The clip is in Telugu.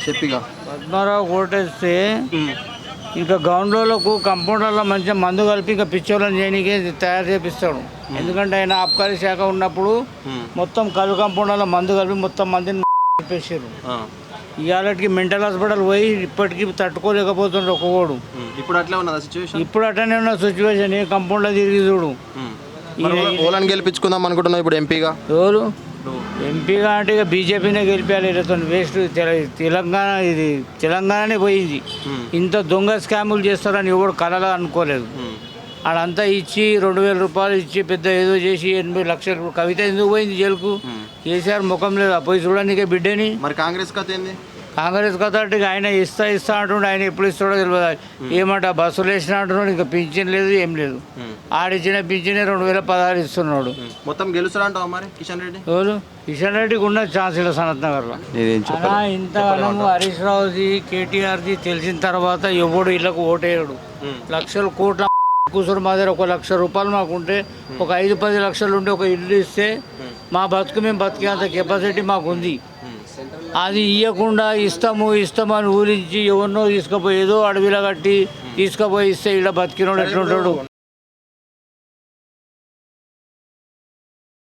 చెప్పిగా పద్మారావు కోటేస్తే ఇంకా గౌండ్లకు కంపౌండర్లో మంచిగా మందు కలిపి ఇంకా పిచ్చోళ్ళని చేయడానికి తయారు చేపిస్తాడు. ఎందుకంటే ఆయన ఆబ్కారీ శాఖ ఉన్నప్పుడు మొత్తం కళ్ళు కంపౌండర్లో మందు కలిపి మొత్తం మందిని చెప్పేసారు. ఇవాళకి మెంటల్ హాస్పిటల్ పోయి ఇప్పటికీ తట్టుకోలేకపోతుండ్రు ఒక్కోడు. ఇప్పుడు అట్లా ఉన్నదా సిచ్యువేషన్? ఇప్పుడు అట్లనే ఉన్న సిచ్యువేషన్. ఏ కంపౌండర్ తిరిగి చూడు. ఓలను గెలిపించుకుందాం అనుకుంటున్నావు ఇప్పుడు ఎంపీగా? ఎవరు ఎంపీగా అంటే ఇక బీజేపీనే గెలిపాలి. వేస్ట్ తెలంగాణనే పోయింది. ఇంత దొంగ స్కాములు చేస్తారని ఎవడు కలలా అనుకోలేదు. ఆడంతా ఇచ్చి 2,000 రూపాయలు ఇచ్చి పెద్ద ఏదో చేసి 80 లక్షలు. కవిత ఎందుకు పోయింది జైలుకు? కేసీఆర్ ముఖం లేదు. పోయి చూడడానికే బిడ్డని. మరి కాంగ్రెస్ కథ ఏంది? కాంగ్రెస్ కథ అంటే ఆయన ఇస్తా అంటుండే. ఆయన ఎప్పుడు ఇస్తాడో తెలియదు. ఏమంట బస్సులు వేసినా అంటున్నాడు. ఇంకా పింఛన్ లేదు, ఏం లేదు. ఆడిచ్చిన పింఛనే 2016 ఇస్తున్నాడు. మొత్తం గెలుస్తాడంటావా మరి కిషన్ రెడ్డి? ఎవరు? కిషన్ రెడ్డికి ఉన్న ఛాన్స్ ఇలా సనత్ నగర్లో. ఇంతగానము హరీష్ రావుది కేటీఆర్ది తెలిసిన తర్వాత ఎవడు ఇళ్ళకు ఓటేయడు. లక్షల కోట్ల కూర్చొని మా దగ్గర 1 లక్ష రూపాయలు మాకుంటే ఒక 5-10 లక్షలు ఉంటే ఒక ఇల్లు ఇస్తే మా బతుకు మేము బతికేంత కెపాసిటీ మాకు ఉంది. అది ఇవ్వకుండా ఇస్తాము అని ఊరించి ఎవరినో తీసుకుపోయి ఏదో అడవిలో కట్టి తీసుకుపోయి ఇస్తే ఇలా బతికినోడు ఎట్లుంటాడు?